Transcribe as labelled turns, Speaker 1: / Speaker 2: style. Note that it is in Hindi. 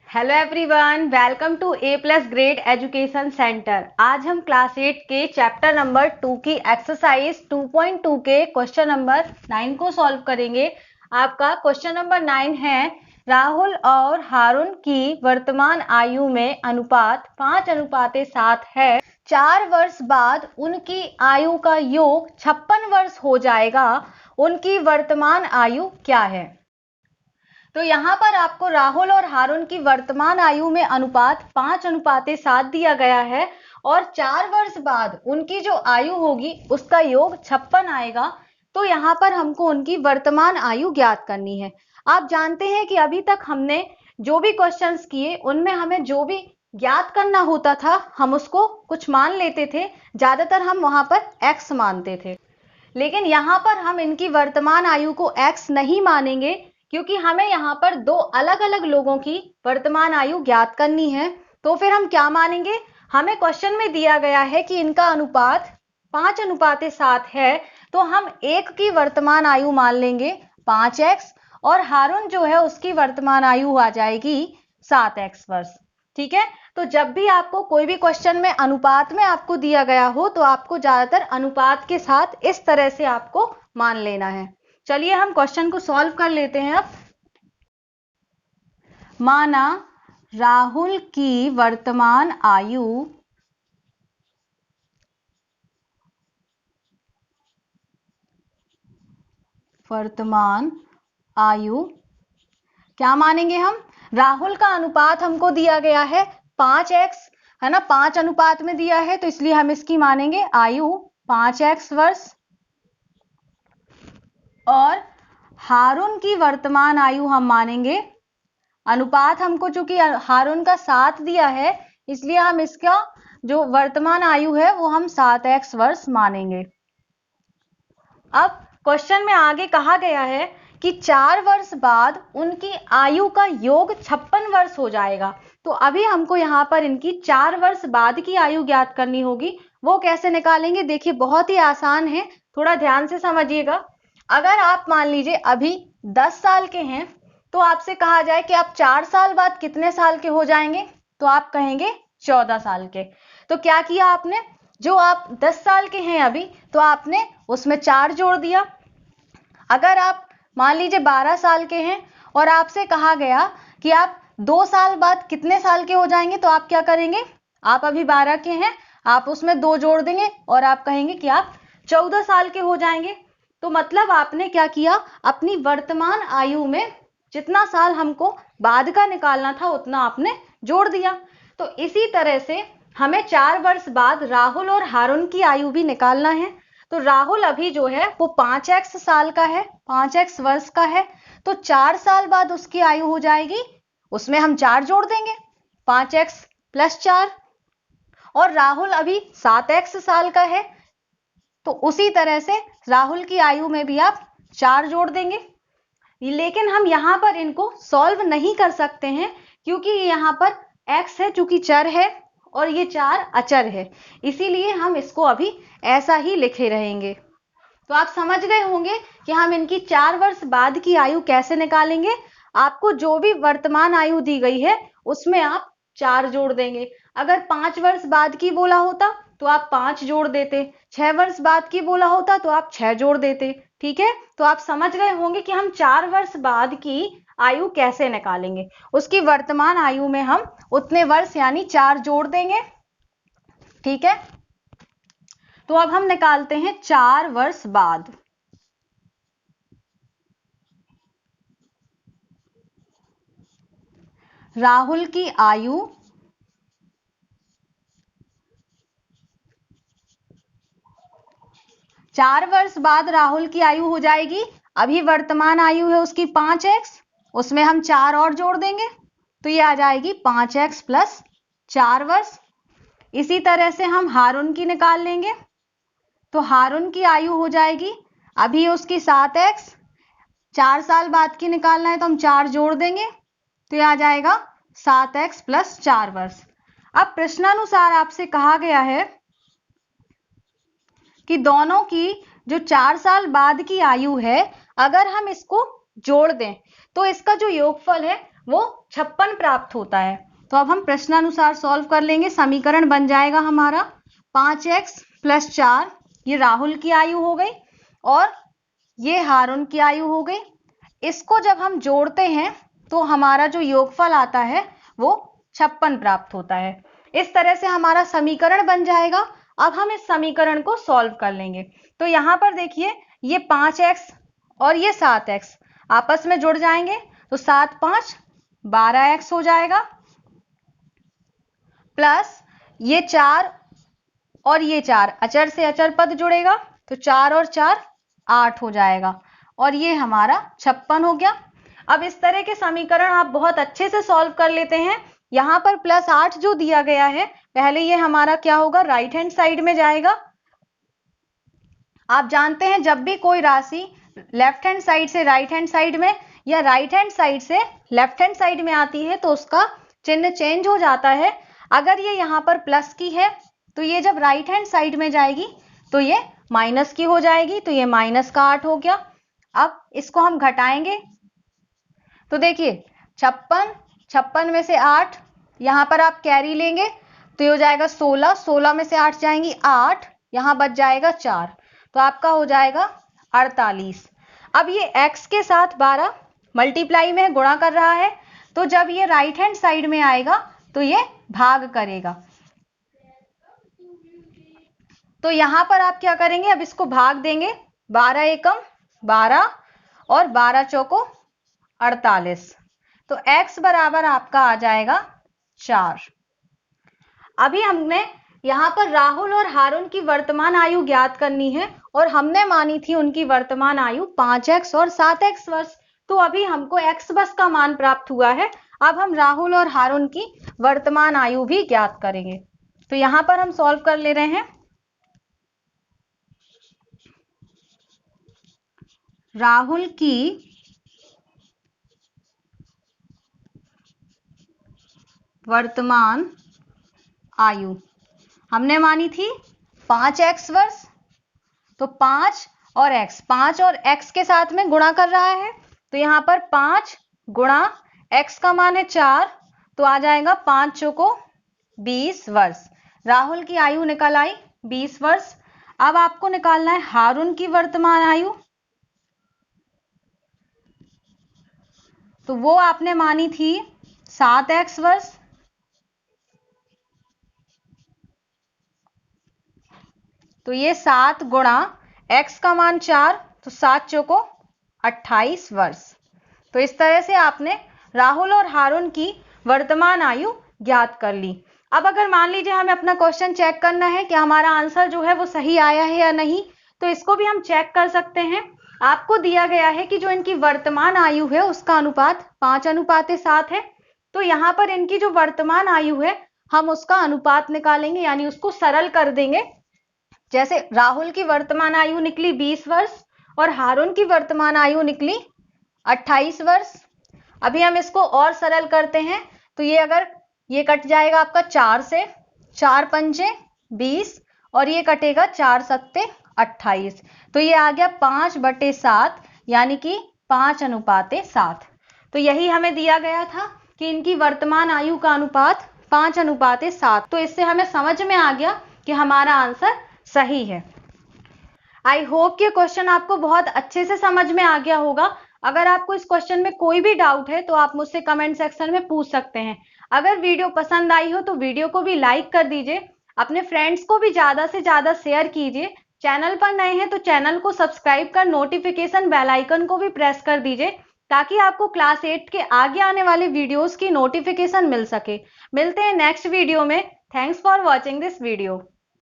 Speaker 1: Hello everyone, welcome to A plus grade education centre. आज हम क्लास 8 के चैप्टर नंबर 2 की एक्सरसाइज 2.2 के क्वेश्चन नंबर 9 को सॉल्व करेंगे। आपका क्वेश्चन नंबर 9 है, राहुल और हारून की वर्तमान आयु में अनुपात 5:7 है। 4 वर्ष बाद उनकी आयु का योग 56 वर्ष हो जाएगा। उनकी वर्तमान आयु क्या है? तो यहाँ पर आपको राहुल और हारून की वर्तमान आयु में अनुपात 5:7 दिया गया है और 4 वर्ष बाद उनकी जो आयु होगी उसका योग 56 आएगा। तो यहाँ पर हमको उनकी वर्तमान आयु ज्ञात करनी है। आप जानते हैं कि अभी तक हमने जो भी क्वेश्चंस किए उनमें हमें जो भी ज्ञात करना होता था हम उसको कुछ मान लेते थे, ज्यादातर हम वहां पर x मानते थे। लेकिन यहाँ पर हम इनकी वर्तमान आयु को x नहीं मानेंगे क्योंकि हमें यहाँ पर दो अलग अलग लोगों की वर्तमान आयु ज्ञात करनी है। तो फिर हम क्या मानेंगे? हमें क्वेश्चन में दिया गया है कि इनका अनुपात 5:7 है, तो हम एक की वर्तमान आयु मान लेंगे 5x और हारून जो है उसकी वर्तमान आयु आ जाएगी 7x वर्ष। ठीक है, तो जब भी आपको कोई भी क्वेश्चन में अनुपात में आपको दिया गया हो तो आपको ज्यादातर अनुपात के साथ इस तरह से आपको मान लेना है। चलिए हम क्वेश्चन को सॉल्व कर लेते हैं। अब माना राहुल की वर्तमान आयु क्या मानेंगे हम? राहुल का अनुपात हमको दिया गया है 5x, है ना, 5 अनुपात में दिया है, तो इसलिए हम इसकी मानेंगे आयु 5x वर्ष। और हारून की वर्तमान आयु हम मानेंगे, अनुपात हमको चूंकि हारून का 7 दिया है इसलिए हम इसका जो वर्तमान आयु है वो हम 7x वर्ष मानेंगे। अब क्वेश्चन में आगे कहा गया है कि 4 वर्ष बाद उनकी आयु का योग 56 वर्ष हो जाएगा। तो अभी हमको यहाँ पर इनकी 4 वर्ष बाद की आयु ज्ञात करनी होगी। वो कैसे निकालेंगे? देखिए बहुत ही आसान है, थोड़ा ध्यान से समझिएगा। अगर आप मान लीजिए अभी 10 साल के हैं तो आपसे कहा जाए कि आप 4 साल बाद कितने साल के हो जाएंगे, तो आप कहेंगे 14 साल के। तो क्या किया आपने? जो आप 10 साल के हैं अभी तो आपने उसमें 4 जोड़ दिया। अगर आप मान लीजिए 12 साल के हैं और आपसे कहा गया कि आप 2 साल बाद कितने साल के हो जाएंगे, तो आप क्या करेंगे? आप अभी 12 के हैं, आप उसमें 2 जोड़ देंगे और आप कहेंगे कि आप 14 साल के हो जाएंगे। तो मतलब आपने क्या किया? अपनी वर्तमान आयु में जितना साल हमको बाद का निकालना था उतना आपने जोड़ दिया। तो इसी तरह से हमें 4 वर्ष बाद राहुल और हारून की आयु भी निकालना है। तो राहुल अभी जो है वो 5x साल का है, 5x वर्ष का है, तो 4 साल बाद उसकी आयु हो जाएगी, उसमें हम 4 जोड़ देंगे, 5x + 4। और राहुल अभी 7x साल का है, तो उसी तरह से राहुल की आयु में भी आप 4 जोड़ देंगे। लेकिन हम यहाँ पर इनको सॉल्व नहीं कर सकते हैं क्योंकि यहाँ पर x है चूंकि चर है और ये 4 अचर है, इसीलिए हम इसको अभी ऐसा ही लिखे रहेंगे। तो आप समझ गए होंगे कि हम इनकी 4 वर्ष बाद की आयु कैसे निकालेंगे। आपको जो भी वर्तमान आयु दी गई है उसमें आप 4 जोड़ देंगे। अगर 5 वर्ष बाद की बोला होता तो आप 5 जोड़ देते, 6 वर्ष बाद की बोला होता तो आप 6 जोड़ देते। ठीक है, तो आप समझ गए होंगे कि हम 4 वर्ष बाद की आयु कैसे निकालेंगे। उसकी वर्तमान आयु में हम उतने वर्ष यानी 4 जोड़ देंगे। ठीक है, तो अब हम निकालते हैं 4 वर्ष बाद। राहुल की आयु 4 वर्ष बाद राहुल की आयु हो जाएगी, अभी वर्तमान आयु है उसकी 5x, उसमें हम 4 और जोड़ देंगे तो ये आ जाएगी 5x + 4 वर्ष। इसी तरह से हम हारून की निकाल लेंगे, तो हारून की आयु हो जाएगी, अभी उसकी 7x, 4 साल बाद की निकालना है तो हम 4 जोड़ देंगे तो ये आ जाएगा 7x + 4 वर्ष। अब प्रश्नानुसार आपसे कहा गया है कि दोनों की जो 4 साल बाद की आयु है अगर हम इसको जोड़ दें तो इसका जो योगफल है वो 56 प्राप्त होता है। तो अब हम प्रश्नानुसार सॉल्व कर लेंगे। समीकरण बन जाएगा हमारा 5x + 4, ये राहुल की आयु हो गई और ये हारून की आयु हो गई। इसको जब हम जोड़ते हैं तो हमारा जो योगफल आता है वो 56 प्राप्त होता है। इस तरह से हमारा समीकरण बन जाएगा। अब हम इस समीकरण को सॉल्व कर लेंगे। तो यहाँ पर देखिए, ये 5x और ये 7x आपस में जुड़ जाएंगे, तो 7 5 12x हो जाएगा, प्लस ये 4 और ये 4 अचर से अचर पद जुड़ेगा, तो 4 और 4 8 हो जाएगा और ये हमारा 56 हो गया। अब इस तरह के समीकरण आप बहुत अच्छे से सॉल्व कर लेते हैं। यहाँ पर +8 जो दिया गया है, पहले ये हमारा क्या होगा, राइट हैंड साइड में जाएगा। आप जानते हैं जब भी कोई राशि लेफ्ट हैंड साइड से राइट हैंड साइड में या राइट हैंड साइड से लेफ्ट हैंड साइड में आती है तो उसका चिन्ह चेंज हो जाता है। अगर ये यहाँ पर प्लस की है तो ये जब राइट हैंड साइड में जाएगी तो ये माइनस की हो जाएगी, तो ये -8 हो गया। अब इसको हम घटाएंगे तो देखिए 56 में से 8, यहाँ पर आप कैरी लेंगे तो ये हो जाएगा 16 में से 8 जाएंगी 8, यहाँ बच जाएगा 4, तो आपका हो जाएगा 48। अब ये x के साथ 12 मल्टीप्लाई में गुणा कर रहा है, तो जब ये राइट हैंड साइड में आएगा तो ये भाग करेगा। तो यहाँ पर आप क्या करेंगे, अब इसको भाग देंगे, 12 एकम 12 और 12 चौको 48, तो x बराबर आपका आ जाएगा 4। अभी हमने यहाँ पर राहुल और हारून की वर्तमान आयु ज्ञात करनी है और हमने मानी थी उनकी वर्तमान आयु 5x और 7x वर्ष। तो अभी हमको x बस का मान प्राप्त हुआ है। अब हम राहुल और हारून की वर्तमान आयु भी ज्ञात करेंगे। तो यहाँ पर हम सॉल्व कर ले रहे हैं। राहुल की वर्तमान आयु हमने मानी थी 5x वर्ष, तो 5 और x के साथ में गुणा कर रहा है, तो यहाँ पर 5 गुणा x का मान है 4, तो आ जाएगा 5 चौको 20 वर्ष। राहुल की आयु निकल आई 20 वर्ष। अब आपको निकालना है हारून की वर्तमान आयु, तो वो आपने मानी थी 7x वर्ष, तो ये 7 गुणा x का मान 4, तो 7 चौको 28 वर्ष। तो इस तरह से आपने राहुल और हारून की वर्तमान आयु ज्ञात कर ली। अब अगर मान लीजिए हमें अपना क्वेश्चन चेक करना है कि हमारा आंसर जो है वो सही आया है या नहीं, तो इसको भी हम चेक कर सकते हैं। आपको दिया गया है कि जो इनकी वर्तमान आयु है उसका अनुपात 5:7 है, तो यहाँ पर इनकी जो वर्तमान आयु है हम उसका अनुपात निकालेंगे, यानी उसको सरल कर देंगे। जैसे राहुल की वर्तमान आयु निकली 20 वर्ष और हारून की वर्तमान आयु निकली 28 वर्ष। अभी हम इसको और सरल करते हैं, तो ये अगर ये कट जाएगा आपका 4 से, 4 पंजे 20 और ये कटेगा 4 सत्ते 28, तो ये आ गया 5/7, यानी कि 5:7। तो यही हमें दिया गया था कि इनकी वर्तमान आयु का अनुपात 5:7। तो इससे हमें समझ में आ गया कि हमारा आंसर सही है। आई होप कि क्वेश्चन आपको बहुत अच्छे से समझ में आ गया होगा। अगर आपको इस क्वेश्चन में कोई भी डाउट है तो आप मुझसे कमेंट सेक्शन में पूछ सकते हैं। अगर वीडियो पसंद आई हो तो वीडियो को भी लाइक कर दीजिए, अपने फ्रेंड्स को भी ज्यादा से ज्यादा शेयर कीजिए। चैनल पर नए हैं तो चैनल को सब्सक्राइब कर नोटिफिकेशन बेल आइकन को भी प्रेस कर दीजिए, ताकि आपको क्लास 8 के आगे आने वाले वीडियोस की नोटिफिकेशन मिल सके। मिलते हैं नेक्स्ट वीडियो में। Thanks for watching this video.